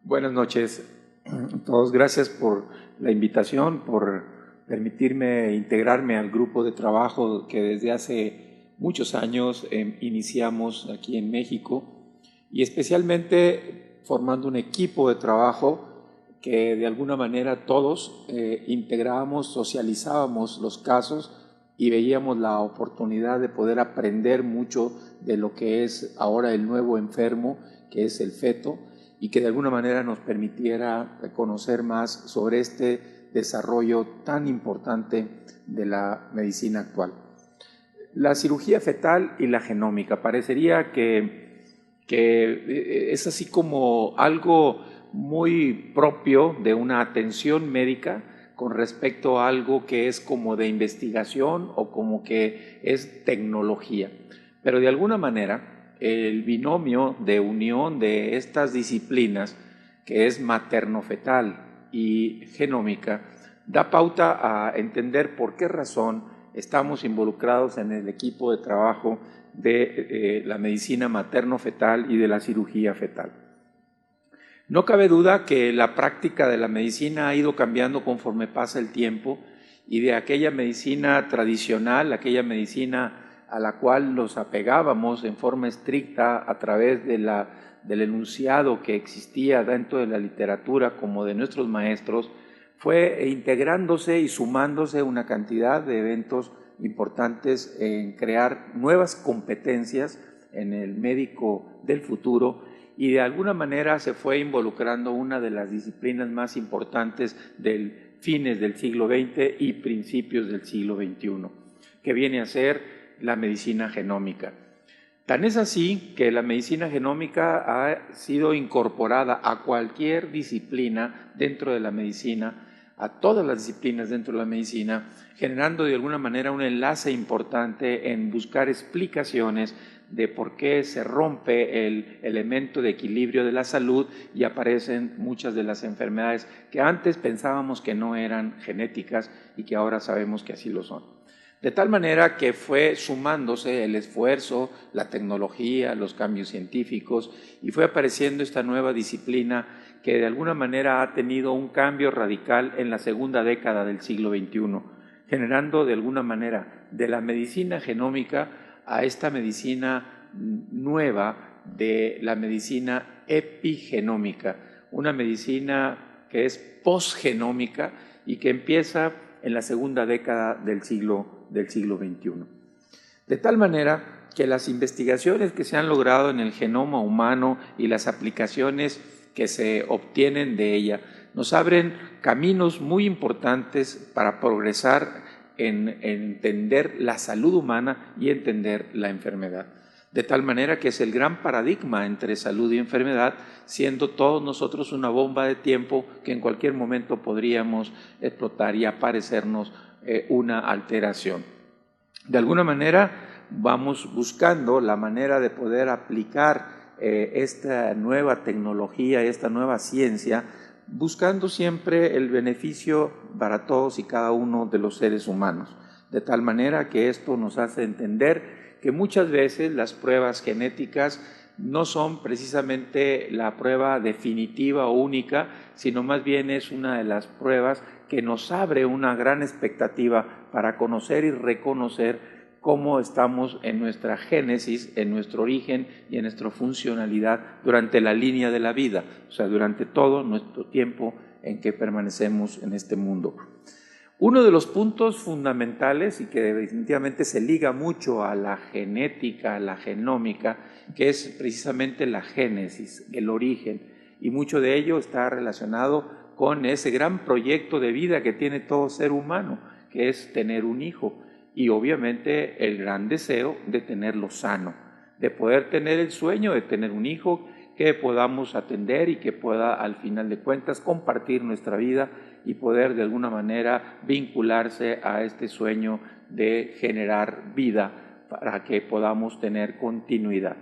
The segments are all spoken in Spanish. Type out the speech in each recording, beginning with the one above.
Buenas noches a todos. Gracias por la invitación, por permitirme integrarme al grupo de trabajo que desde hace muchos años iniciamos aquí en México y especialmente formando un equipo de trabajo que de alguna manera todos integrábamos, socializábamos los casos y veíamos la oportunidad de poder aprender mucho de lo que es ahora el nuevo enfermo, que es el feto, y que de alguna manera nos permitiera conocer más sobre este desarrollo tan importante de la medicina actual. La cirugía fetal y la genómica parecería que es así como algo muy propio de una atención médica con respecto a algo que es como de investigación o como que es tecnología. Pero de alguna manera el binomio de unión de estas disciplinas, que es materno-fetal y genómica, da pauta a entender por qué razón estamos involucrados en el equipo de trabajo de la medicina materno-fetal y de la cirugía fetal. No cabe duda que la práctica de la medicina ha ido cambiando conforme pasa el tiempo y de aquella medicina tradicional, aquella medicina a la cual nos apegábamos en forma estricta a través del enunciado que existía dentro de la literatura como de nuestros maestros, fue integrándose y sumándose una cantidad de eventos importantes en crear nuevas competencias en el médico del futuro y de alguna manera se fue involucrando una de las disciplinas más importantes del fines del siglo XX y principios del siglo XXI, que viene a ser la medicina genómica. Tan es así que la medicina genómica ha sido incorporada a cualquier disciplina dentro de la medicina, a todas las disciplinas dentro de la medicina, generando de alguna manera un enlace importante en buscar explicaciones de por qué se rompe el elemento de equilibrio de la salud y aparecen muchas de las enfermedades que antes pensábamos que no eran genéticas y que ahora sabemos que así lo son. De tal manera que fue sumándose el esfuerzo, la tecnología, los cambios científicos y fue apareciendo esta nueva disciplina que de alguna manera ha tenido un cambio radical en la segunda década del siglo XXI, generando de alguna manera de la medicina genómica a esta medicina nueva de la medicina epigenómica, una medicina que es posgenómica y que empieza en la segunda década del siglo XXI. De tal manera que las investigaciones que se han logrado en el genoma humano y las aplicaciones que se obtienen de ella nos abren caminos muy importantes para progresar en entender la salud humana y entender la enfermedad. De tal manera que es el gran paradigma entre salud y enfermedad, siendo todos nosotros una bomba de tiempo que en cualquier momento podríamos explotar y aparecernos una alteración. De alguna manera vamos buscando la manera de poder aplicar esta nueva tecnología, esta nueva ciencia, buscando siempre el beneficio para todos y cada uno de los seres humanos. De tal manera que esto nos hace entender que muchas veces las pruebas genéticas no son precisamente la prueba definitiva o única, sino más bien es una de las pruebas que nos abre una gran expectativa para conocer y reconocer cómo estamos en nuestra génesis, en nuestro origen y en nuestra funcionalidad durante la línea de la vida, o sea, durante todo nuestro tiempo en que permanecemos en este mundo. Uno de los puntos fundamentales y que definitivamente se liga mucho a la genética, a la genómica, que es precisamente la génesis, el origen, y mucho de ello está relacionado con ese gran proyecto de vida que tiene todo ser humano, que es tener un hijo, y obviamente el gran deseo de tenerlo sano, de poder tener el sueño de tener un hijo que podamos atender y que pueda al final de cuentas compartir nuestra vida y poder de alguna manera vincularse a este sueño de generar vida para que podamos tener continuidad.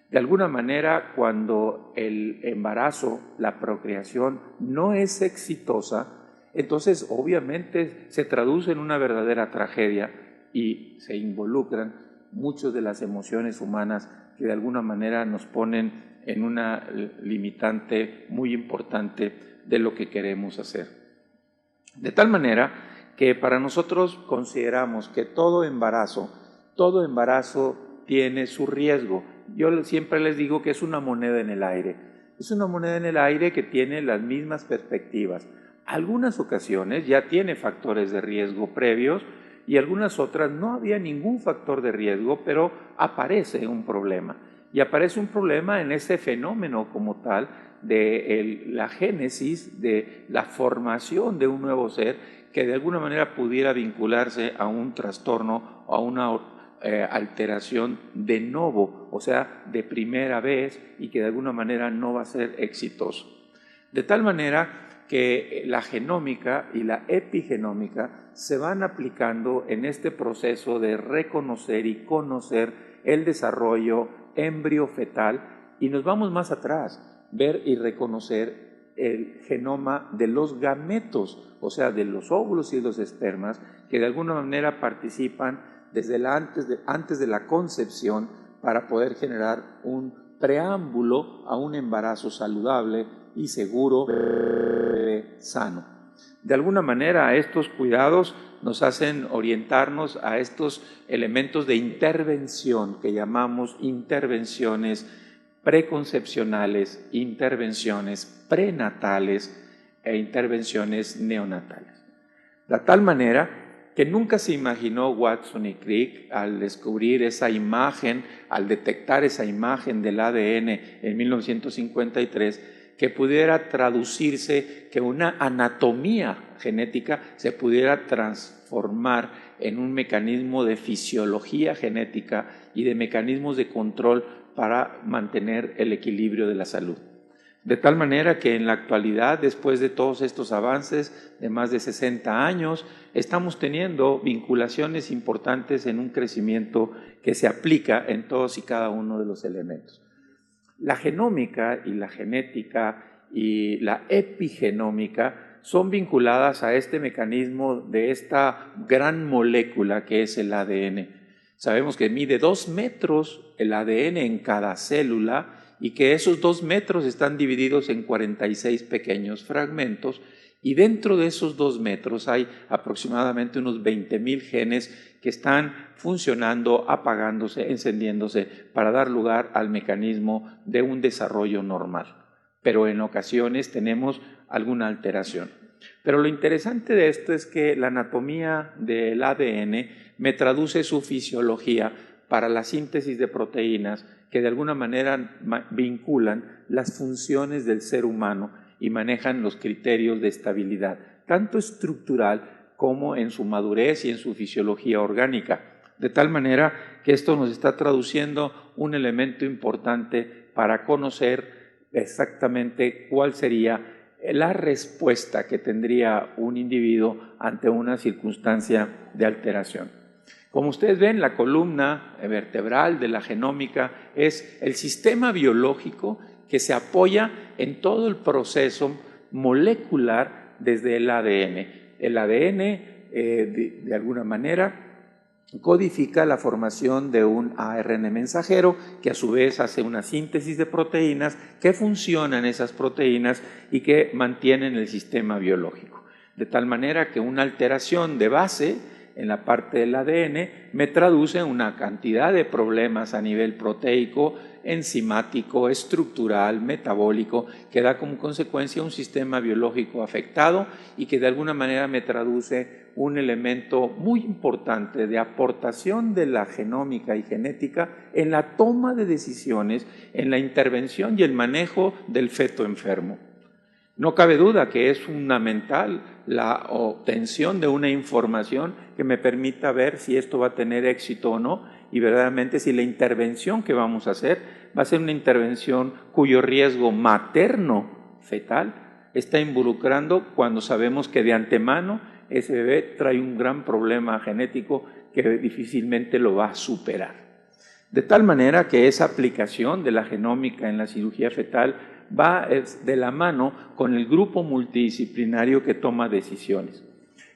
De alguna manera, cuando el embarazo, la procreación no es exitosa, entonces obviamente se traduce en una verdadera tragedia y se involucran muchas de las emociones humanas que de alguna manera nos ponen en una limitante muy importante de lo que queremos hacer. De tal manera que para nosotros consideramos que todo embarazo tiene su riesgo. Yo siempre les digo que es una moneda en el aire. Es una moneda en el aire que tiene las mismas perspectivas. Algunas ocasiones ya tiene factores de riesgo previos y algunas otras no había ningún factor de riesgo, pero aparece un problema. Y aparece un problema en ese fenómeno como tal de la génesis, de la formación de un nuevo ser que de alguna manera pudiera vincularse a un trastorno o a una alteración de novo, o sea, de primera vez, y que de alguna manera no va a ser exitoso. De tal manera que la genómica y la epigenómica se van aplicando en este proceso de reconocer y conocer el desarrollo embriofetal, y nos vamos más atrás, ver y reconocer el genoma de los gametos, o sea, de los óvulos y los espermas, que de alguna manera participan desde antes de la concepción para poder generar un preámbulo a un embarazo saludable y seguro, sano. De alguna manera, estos cuidados nos hacen orientarnos a estos elementos de intervención que llamamos intervenciones preconcepcionales, intervenciones prenatales e intervenciones neonatales. De tal manera que nunca se imaginó Watson y Crick al descubrir esa imagen, al detectar esa imagen del ADN en 1953, que pudiera traducirse, que una anatomía genética se pudiera transformar en un mecanismo de fisiología genética y de mecanismos de control para mantener el equilibrio de la salud. De tal manera que en la actualidad, después de todos estos avances de más de 60 años, estamos teniendo vinculaciones importantes en un crecimiento que se aplica en todos y cada uno de los elementos. La genómica y la genética y la epigenómica son vinculadas a este mecanismo de esta gran molécula que es el ADN. Sabemos que mide 2 metros el ADN en cada célula y que esos 2 metros están divididos en 46 pequeños fragmentos, y dentro de esos 2 metros hay aproximadamente unos 20,000 genes que están funcionando, apagándose, encendiéndose para dar lugar al mecanismo de un desarrollo normal. Pero en ocasiones tenemos alguna alteración. Pero lo interesante de esto es que la anatomía del ADN me traduce su fisiología para la síntesis de proteínas que de alguna manera vinculan las funciones del ser humano y manejan los criterios de estabilidad, tanto estructural como en su madurez y en su fisiología orgánica. De tal manera que esto nos está traduciendo un elemento importante para conocer exactamente cuál sería la respuesta que tendría un individuo ante una circunstancia de alteración. Como ustedes ven, la columna vertebral de la genómica es el sistema biológico que se apoya en todo el proceso molecular desde el ADN. El ADN, de alguna manera, codifica la formación de un ARN mensajero que a su vez hace una síntesis de proteínas que funcionan esas proteínas y que mantienen el sistema biológico. De tal manera que una alteración de base en la parte del ADN me traduce una cantidad de problemas a nivel proteico, enzimático, estructural, metabólico, que da como consecuencia un sistema biológico afectado y que de alguna manera me traduce un elemento muy importante de aportación de la genómica y genética en la toma de decisiones, en la intervención y el manejo del feto enfermo. No cabe duda que es fundamental la obtención de una información que me permita ver si esto va a tener éxito o no, y verdaderamente si la intervención que vamos a hacer va a ser una intervención cuyo riesgo materno fetal está involucrando cuando sabemos que de antemano ese bebé trae un gran problema genético que difícilmente lo va a superar. De tal manera que esa aplicación de la genómica en la cirugía fetal va de la mano con el grupo multidisciplinario que toma decisiones.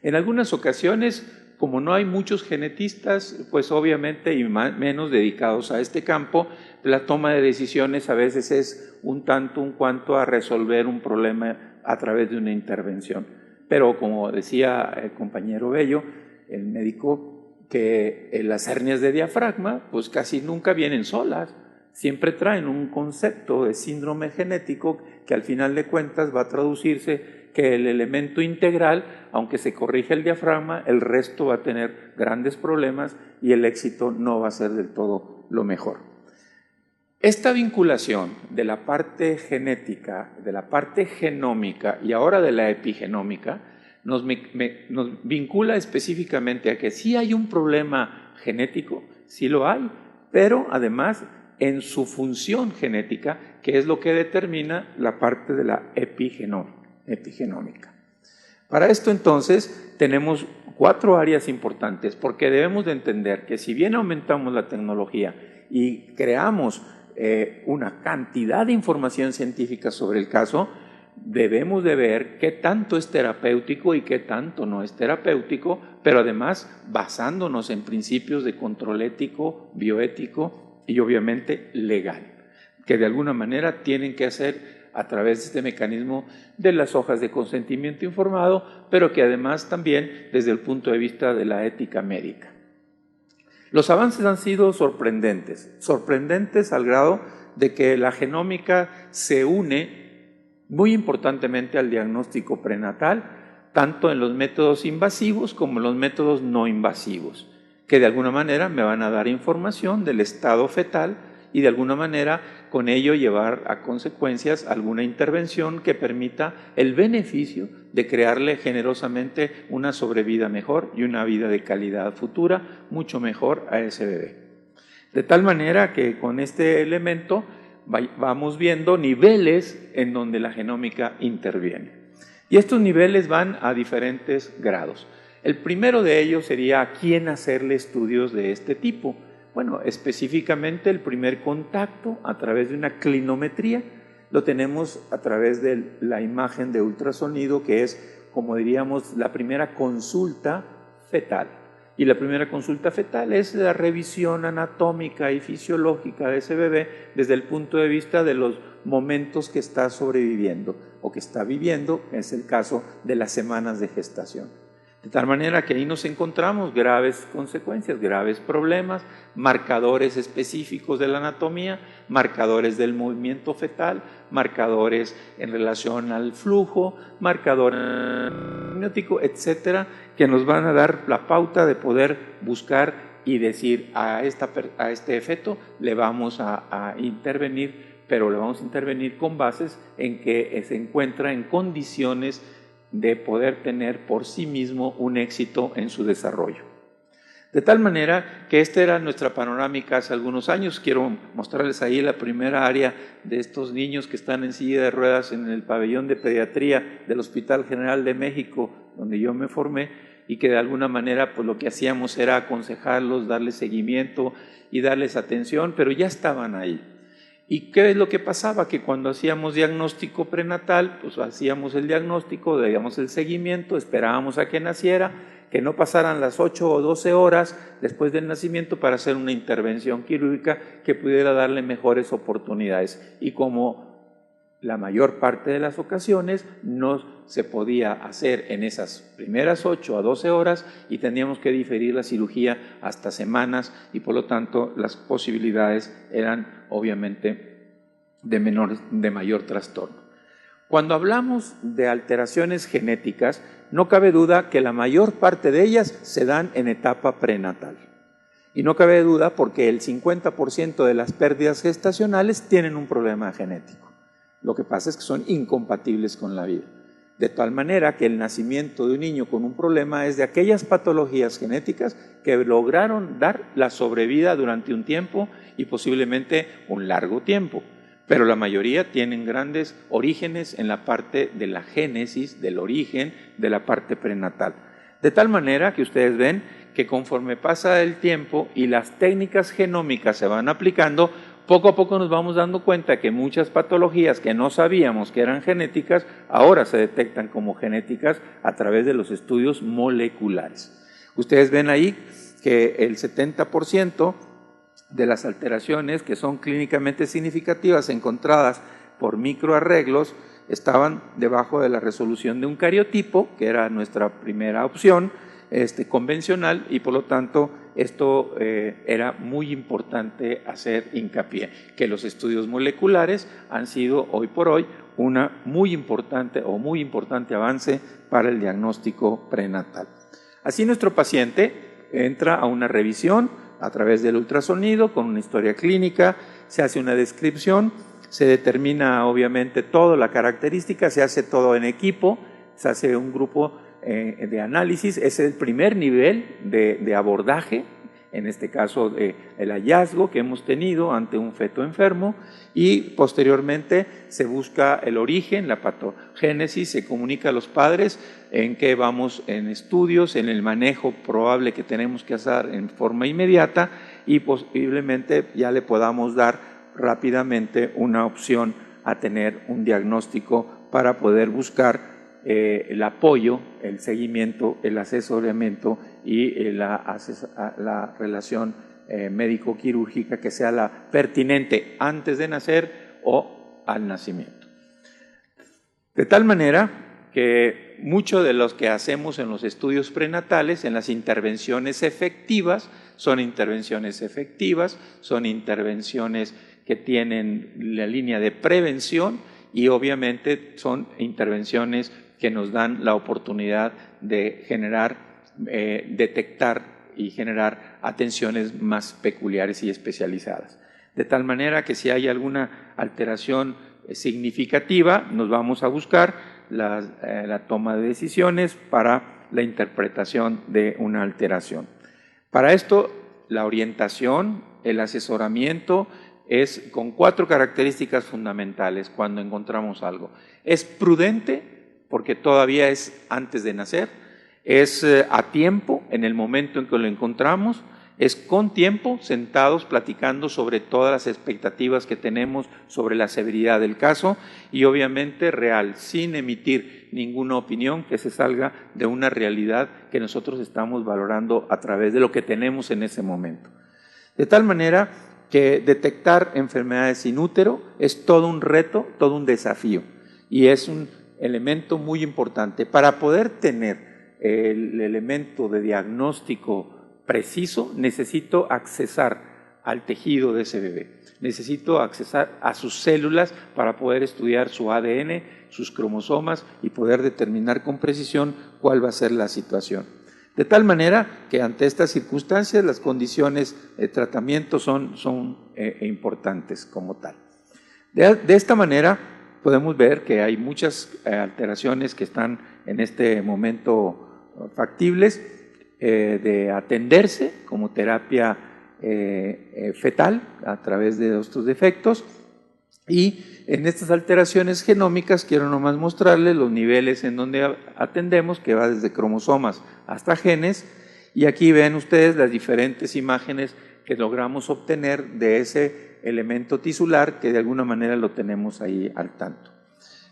En algunas ocasiones Como no hay muchos genetistas, pues obviamente y menos dedicados a este campo, la toma de decisiones a veces es un tanto, un cuanto a resolver un problema a través de una intervención. Pero como decía el compañero Bello, el médico, que las hernias de diafragma pues casi nunca vienen solas, siempre traen un concepto de síndrome genético que al final de cuentas va a traducirse que el elemento integral, aunque se corrige el diafragma, el resto va a tener grandes problemas y el éxito no va a ser del todo lo mejor. Esta vinculación de la parte genética, de la parte genómica y ahora de la epigenómica, nos vincula específicamente a que sí hay un problema genético, sí lo hay, pero además en su función genética, que es lo que determina la parte de la epigenómica. Para esto entonces tenemos 4 áreas importantes, porque debemos de entender que si bien aumentamos la tecnología y creamos una cantidad de información científica sobre el caso, debemos de ver qué tanto es terapéutico y qué tanto no es terapéutico, pero además basándonos en principios de control ético, bioético y obviamente legal, que de alguna manera tienen que hacer a través de este mecanismo de las hojas de consentimiento informado, pero que además también desde el punto de vista de la ética médica. Los avances han sido sorprendentes al grado de que la genómica se une muy importantemente al diagnóstico prenatal, tanto en los métodos invasivos como en los métodos no invasivos, que de alguna manera me van a dar información del estado fetal y de alguna manera con ello llevar a consecuencias alguna intervención que permita el beneficio de crearle generosamente una sobrevida mejor y una vida de calidad futura mucho mejor a ese bebé. De tal manera que con este elemento vamos viendo niveles en donde la genómica interviene. Y estos niveles van a diferentes grados. El primero de ellos sería a quién hacerle estudios de este tipo. Bueno, específicamente el primer contacto a través de una clinometría lo tenemos a través de la imagen de ultrasonido, que es, como diríamos, la primera consulta fetal. Y la primera consulta fetal es la revisión anatómica y fisiológica de ese bebé desde el punto de vista de los momentos que está sobreviviendo o que está viviendo, es el caso de las semanas de gestación. De tal manera que ahí nos encontramos graves consecuencias, graves problemas, marcadores específicos de la anatomía, marcadores del movimiento fetal, marcadores en relación al flujo, marcadores amniótico, etcétera, que nos van a dar la pauta de poder buscar y decir a este feto le vamos a intervenir, pero le vamos a intervenir con bases en que se encuentra en condiciones de poder tener por sí mismo un éxito en su desarrollo. De tal manera que esta era nuestra panorámica hace algunos años. Quiero mostrarles ahí la primera área de estos niños que están en silla de ruedas en el pabellón de pediatría del Hospital General de México, donde yo me formé, y que de alguna manera pues lo que hacíamos era aconsejarlos, darles seguimiento y darles atención, pero ya estaban ahí. ¿Y qué es lo que pasaba? Que cuando hacíamos diagnóstico prenatal, pues hacíamos el diagnóstico, dábamos el seguimiento, esperábamos a que naciera, que no pasaran las 8 o 12 horas después del nacimiento para hacer una intervención quirúrgica que pudiera darle mejores oportunidades. Y como la mayor parte de las ocasiones no se podía hacer en esas primeras 8 a 12 horas y teníamos que diferir la cirugía hasta semanas y por lo tanto las posibilidades eran obviamente de mayor trastorno. Cuando hablamos de alteraciones genéticas, no cabe duda que la mayor parte de ellas se dan en etapa prenatal. Y no cabe duda porque el 50% de las pérdidas gestacionales tienen un problema genético. Lo que pasa es que son incompatibles con la vida. De tal manera que el nacimiento de un niño con un problema es de aquellas patologías genéticas que lograron dar la sobrevida durante un tiempo y posiblemente un largo tiempo. Pero la mayoría tienen grandes orígenes en la parte de la génesis, del origen, de la parte prenatal. De tal manera que ustedes ven que conforme pasa el tiempo y las técnicas genómicas se van aplicando, poco a poco nos vamos dando cuenta que muchas patologías que no sabíamos que eran genéticas, ahora se detectan como genéticas a través de los estudios moleculares. Ustedes ven ahí que el 70% de las alteraciones que son clínicamente significativas encontradas por microarreglos estaban debajo de la resolución de un cariotipo, que era nuestra primera opción, convencional, y por lo tanto esto era muy importante hacer hincapié, que los estudios moleculares han sido hoy por hoy una muy importante avance para el diagnóstico prenatal. Así nuestro paciente entra a una revisión a través del ultrasonido con una historia clínica, se hace una descripción, se determina obviamente toda la característica, se hace todo en equipo, se hace un grupo de análisis, es el primer nivel de abordaje, en este caso el hallazgo que hemos tenido ante un feto enfermo, y posteriormente se busca el origen, la patogénesis, se comunica a los padres en qué vamos en estudios, en el manejo probable que tenemos que hacer en forma inmediata, y posiblemente ya le podamos dar rápidamente una opción a tener un diagnóstico para poder buscar el apoyo, el seguimiento, el asesoramiento y la relación médico-quirúrgica que sea la pertinente antes de nacer o al nacimiento. De tal manera que mucho de lo que hacemos en los estudios prenatales, en las intervenciones efectivas, son intervenciones que tienen la línea de prevención y obviamente son intervenciones que nos dan la oportunidad de detectar y generar atenciones más peculiares y especializadas. De tal manera que si hay alguna alteración significativa, nos vamos a buscar la toma de decisiones para la interpretación de una alteración. Para esto, la orientación, el asesoramiento es con 4 características fundamentales cuando encontramos algo. Es prudente, porque todavía es antes de nacer, es a tiempo en el momento en que lo encontramos, es con tiempo, sentados platicando sobre todas las expectativas que tenemos sobre la severidad del caso y obviamente real, sin emitir ninguna opinión que se salga de una realidad que nosotros estamos valorando a través de lo que tenemos en ese momento. De tal manera que detectar enfermedades sin útero es todo un reto, todo un desafío y es un elemento muy importante. Para poder tener el elemento de diagnóstico preciso, necesito accesar al tejido de ese bebé. Necesito accesar a sus células para poder estudiar su ADN, sus cromosomas y poder determinar con precisión cuál va a ser la situación. De tal manera que ante estas circunstancias las condiciones de tratamiento son importantes como tal. De esta manera podemos ver que hay muchas alteraciones que están en este momento factibles de atenderse como terapia fetal a través de estos defectos. Y en estas alteraciones genómicas quiero nomás mostrarles los niveles en donde atendemos, que va desde cromosomas hasta genes, y aquí ven ustedes las diferentes imágenes que logramos obtener de ese elemento tisular que de alguna manera lo tenemos ahí al tanto.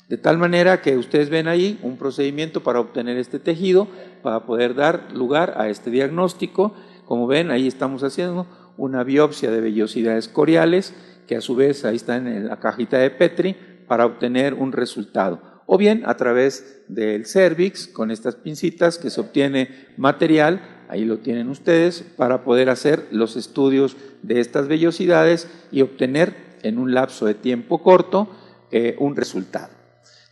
De tal manera que ustedes ven ahí un procedimiento para obtener este tejido, para poder dar lugar a este diagnóstico. Como ven, ahí estamos haciendo una biopsia de vellosidades coriales, que a su vez ahí está en la cajita de Petri, para obtener un resultado. O bien a través del cervix, con estas pincitas que se obtiene material, ahí lo tienen ustedes, para poder hacer los estudios de estas vellosidades y obtener en un lapso de tiempo corto un resultado.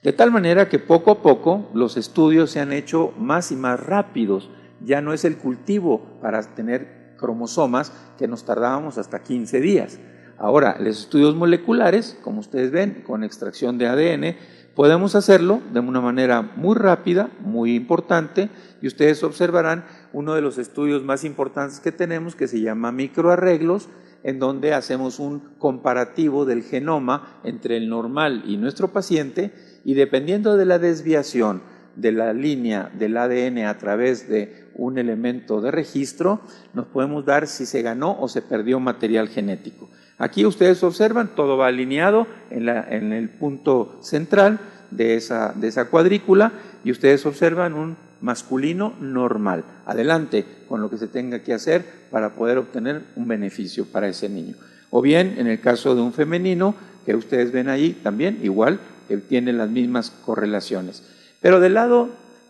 De tal manera que poco a poco los estudios se han hecho más y más rápidos. Ya no es el cultivo para tener cromosomas que nos tardábamos hasta 15 días. Ahora, los estudios moleculares, como ustedes ven, con extracción de ADN, podemos hacerlo de una manera muy rápida, muy importante, y ustedes observarán uno de los estudios más importantes que tenemos, que se llama microarreglos, en donde hacemos un comparativo del genoma entre el normal y nuestro paciente, y dependiendo de la desviación de la línea del ADN a través de un elemento de registro, nos podemos dar si se ganó o se perdió material genético. Aquí ustedes observan, todo va alineado en el punto central de esa cuadrícula y ustedes observan un masculino normal. Adelante con lo que se tenga que hacer para poder obtener un beneficio para ese niño. O bien, en el caso de un femenino, que ustedes ven ahí también, igual, tiene las mismas correlaciones. Pero del lado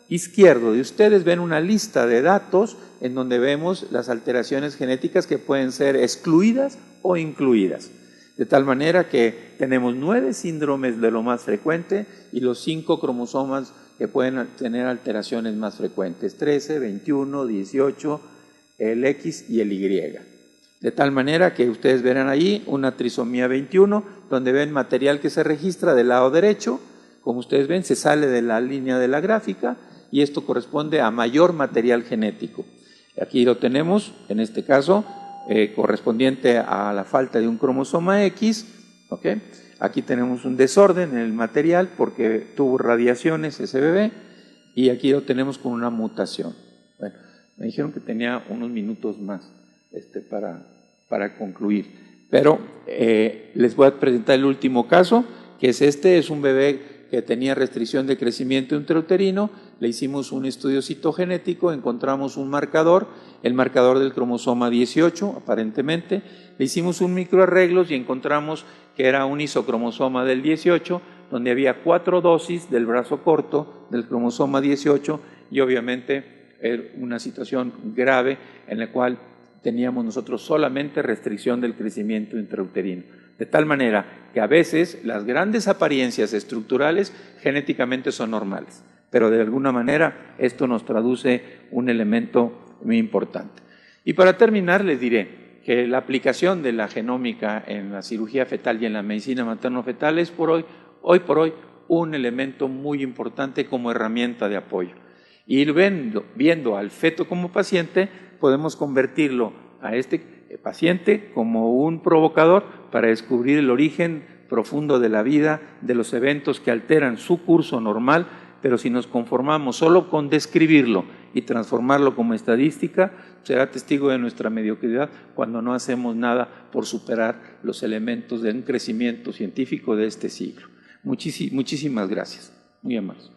izquierdo de ustedes ven una lista de datos en donde vemos las alteraciones genéticas que pueden ser excluidas o incluidas. De tal manera que tenemos 9 síndromes de lo más frecuente y los 5 cromosomas que pueden tener alteraciones más frecuentes, 13, 21, 18, el X y el Y. De tal manera que ustedes verán ahí una trisomía 21, donde ven material que se registra del lado derecho. Como ustedes ven, se sale de la línea de la gráfica y esto corresponde a mayor material genético. Aquí lo tenemos, en este caso, correspondiente a la falta de un cromosoma X. ¿Okay? Aquí tenemos un desorden en el material porque tuvo radiaciones ese bebé y aquí lo tenemos con una mutación. Bueno, me dijeron que tenía unos minutos más para concluir, pero les voy a presentar el último caso, que es un bebé que tenía restricción de crecimiento intrauterino. Le hicimos un estudio citogenético, encontramos un marcador, el marcador del cromosoma 18, aparentemente. Le hicimos un microarreglos y encontramos que era un isocromosoma del 18, donde había 4 dosis del brazo corto del cromosoma 18 y obviamente era una situación grave en la cual teníamos nosotros solamente restricción del crecimiento intrauterino. De tal manera que a veces las grandes apariencias estructurales genéticamente son normales, pero de alguna manera esto nos traduce un elemento muy importante. Y para terminar les diré que la aplicación de la genómica en la cirugía fetal y en la medicina materno-fetal es hoy por hoy un elemento muy importante como herramienta de apoyo. Y viendo al feto como paciente, podemos convertirlo a este paciente como un provocador para descubrir el origen profundo de la vida, de los eventos que alteran su curso normal, pero si nos conformamos solo con describirlo y transformarlo como estadística, será testigo de nuestra mediocridad cuando no hacemos nada por superar los elementos de un crecimiento científico de este siglo. Muchísimas gracias. Muy amables.